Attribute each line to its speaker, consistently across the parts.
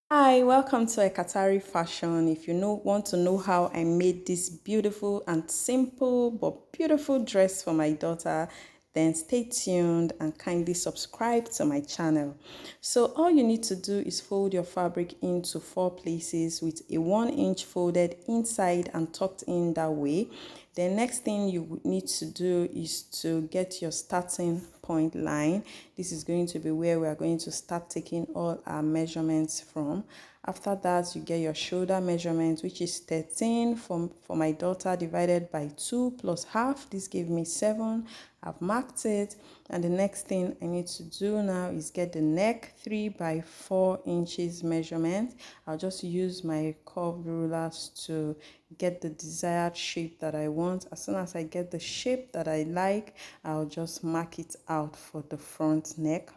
Speaker 1: Hi, welcome to Ekatari Fashion. If you want to know how I made this beautiful and simple but beautiful dress for my daughter, then stay tuned and kindly subscribe to my channel. So all you need to do is fold your fabric into 4 places with a 1 inch folded inside and tucked in that way. The next thing you would need to do is to get your starting point line. This is going to be where we are going to start taking all our measurements from. After that, you get your shoulder measurement, which is 13 for my daughter divided by 2 plus half. This gave me 7. I've marked it. And the next thing I need to do now is get the neck 3 by 4 inches measurement. I'll just use my curved rulers to get the desired shape that I want. As soon as I get the shape that I like, I'll just mark it out for the front neck.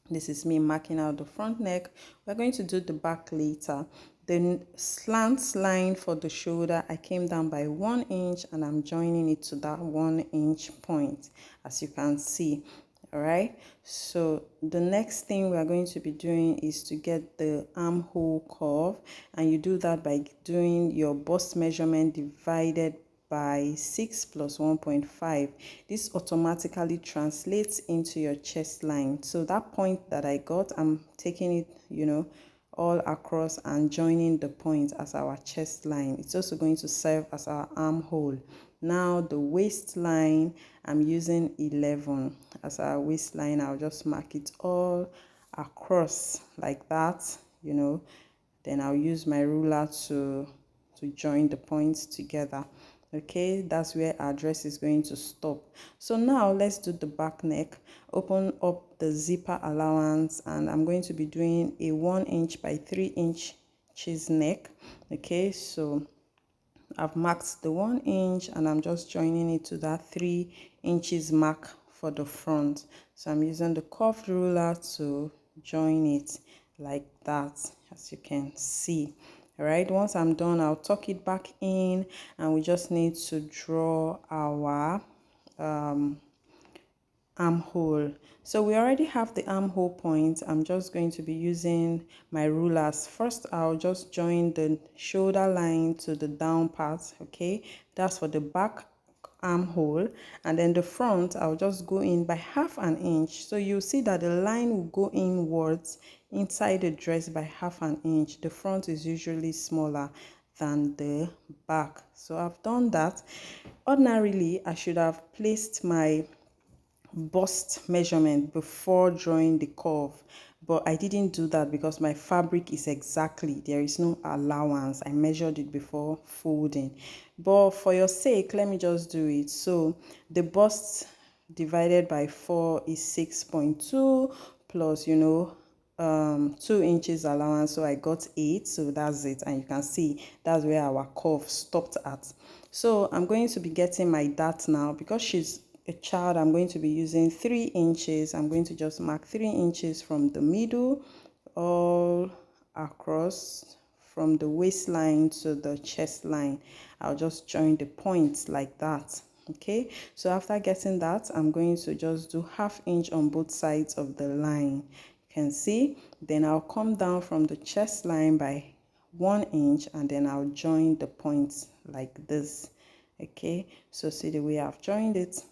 Speaker 1: This is me marking out the front neck. We're going to do the back later. The slant line for the shoulder, I came down by 1 inch and I'm joining it to that 1 inch point, as you can see. All right, so the next thing we are going to be doing is to get the armhole curve, and you do that by doing your bust measurement divided by 6 plus 1.5. This automatically translates into your chest line. So that point that I got, I'm taking it, all across and joining the point as our chest line. It's also going to serve as our armhole. Now the waistline, I'm using 11 as our waistline. I'll just mark it all across like that, then I'll use my ruler to join the points together. Okay, that's where our dress is going to stop. So now let's do the back neck. Open up the zipper allowance, and I'm going to be doing a 1 inch by 3 inches neck. Okay, so I've marked the 1 inch and I'm just joining it to that 3 inches mark for the front. So I'm using the curved ruler to join it like that, as you can see. All right, once I'm done, I'll tuck it back in, and we just need to draw our armhole. So we already have the armhole point. I'm just going to be using my rulers. First, I'll just join the shoulder line to the down part. Okay, that's for the back armhole, and then the front, I'll just go in by 1/2 inch. So you'll see that the line will go inwards inside the dress by 1/2 inch. The front is usually smaller than the back. So I've done that. Ordinarily, I should have placed my bust measurement before drawing the curve, but I didn't do that because my fabric is exactly, there is no allowance. I measured it before folding, but for your sake, let me just do it. So the bust divided by 4 is 6.2 plus 2 inches allowance, so I got 8, so that's it. And you can see that's where our curve stopped at. So I'm going to be getting my dart now. Because she's a child, I'm going to be using 3 inches. I'm going to just mark 3 inches from the middle all across from the waistline to the chest line. I'll just join the points like that. Okay, so after getting that, I'm going to just do 1/2 inch on both sides of the line. You can see, then I'll come down from the chest line by 1 inch, and then I'll join the points like this. Okay, so see the way I've joined it.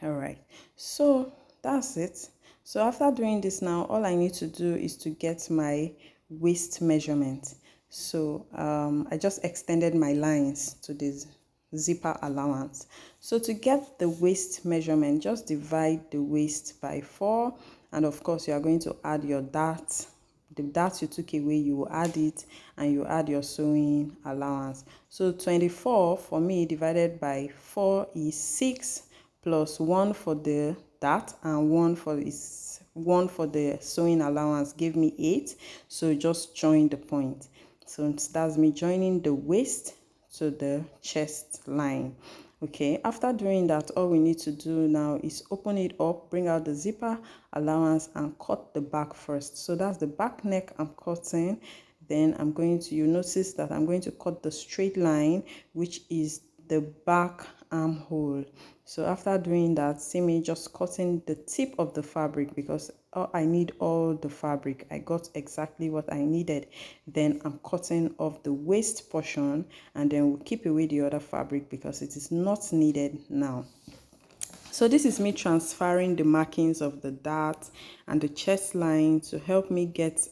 Speaker 1: All right, so that's it. So after doing this now, all I need to do is to get my waist measurement. So I just extended my lines to this zipper allowance. So to get the waist measurement, just divide the waist by 4, and of course you are going to add your dart. The dart you took away, you will add it, and you add your sewing allowance. So 24 for me divided by 4 is 6, plus 1 for the dart and 1 for the sewing allowance gave me 8. So just join the point. So that's me joining the waist to the chest line. Okay, after doing that, all we need to do now is open it up, bring out the zipper allowance, and cut the back first. So that's the back neck I'm cutting. Then I'm going to, you notice that I'm going to cut the straight line, which is the back armhole. So after doing that, see me just cutting the tip of the fabric, because I need all the fabric. I got exactly what I needed. Then I'm cutting off the waist portion, and then we'll keep away the other fabric because it is not needed now. So this is me transferring the markings of the dart and the chest line to help me get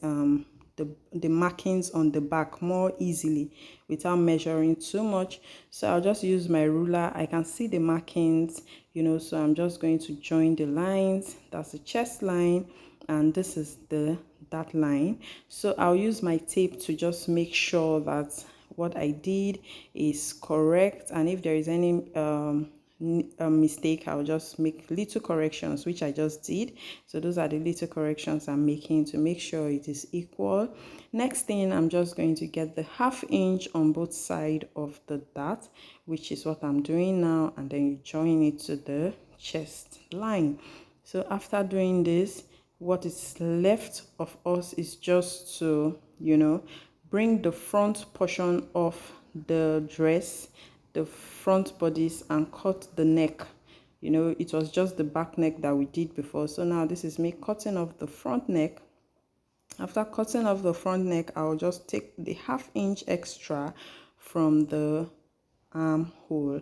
Speaker 1: the markings on the back more easily without measuring too much. So I'll just use my ruler. I can see the markings, so I'm just going to join the lines. That's the chest line, and this is the dart line. So I'll use my tape to just make sure that what I did is correct, and if there is any mistake, I'll just make little corrections, which I just did. So those are the little corrections I'm making to make sure it is equal. Next thing, I'm just going to get the 1/2 inch on both sides of the dart, which is what I'm doing now, and then you join it to the chest line. So after doing this, what is left of us is just to bring the front portion of the dress, the front bodies, and cut the neck. It was just the back neck that we did before. So now this is me cutting off the front neck. After cutting off the front neck, I'll just take the 1/2 inch extra from the armhole.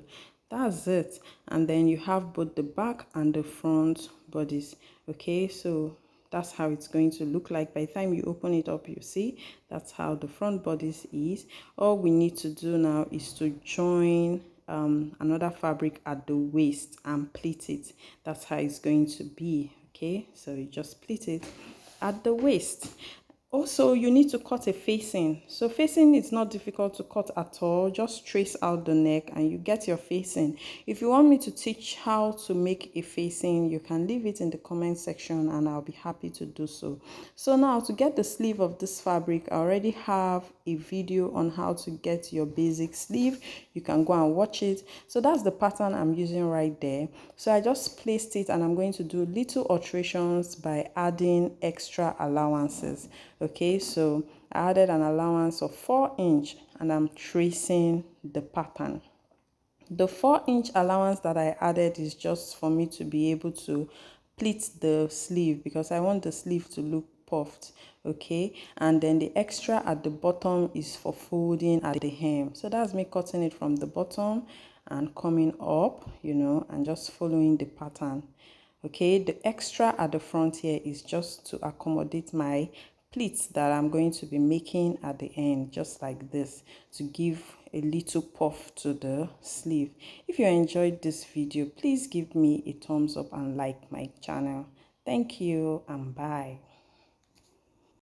Speaker 1: That's it. And then you have both the back and the front bodies. Okay, so that's how it's going to look like. By the time you open it up, you see that's how the front bodies is. All we need to do now is to join another fabric at the waist and pleat it. That's how it's going to be. Okay, so you just pleat it at the waist. Also, you need to cut a facing. So facing is not difficult to cut at all. Just trace out the neck and you get your facing. If you want me to teach how to make a facing, you can leave it in the comment section and I'll be happy to do so. So now to get the sleeve of this fabric, I already have a video on how to get your basic sleeve. You can go and watch it. So that's the pattern I'm using right there. So I just placed it and I'm going to do little alterations by adding extra allowances. Okay, so I added an allowance of 4 inch and I'm tracing the pattern. The 4 inch allowance that I added is just for me to be able to pleat the sleeve because I want the sleeve to look puffed. Okay, and then the extra at the bottom is for folding at the hem. So that's me cutting it from the bottom and coming up, and just following the pattern. Okay, the extra at the front here is just to accommodate my pleats that I'm going to be making at the end, just like this, to give a little puff to the sleeve. If you enjoyed this video, please give me a thumbs up and like my channel. Thank you and bye.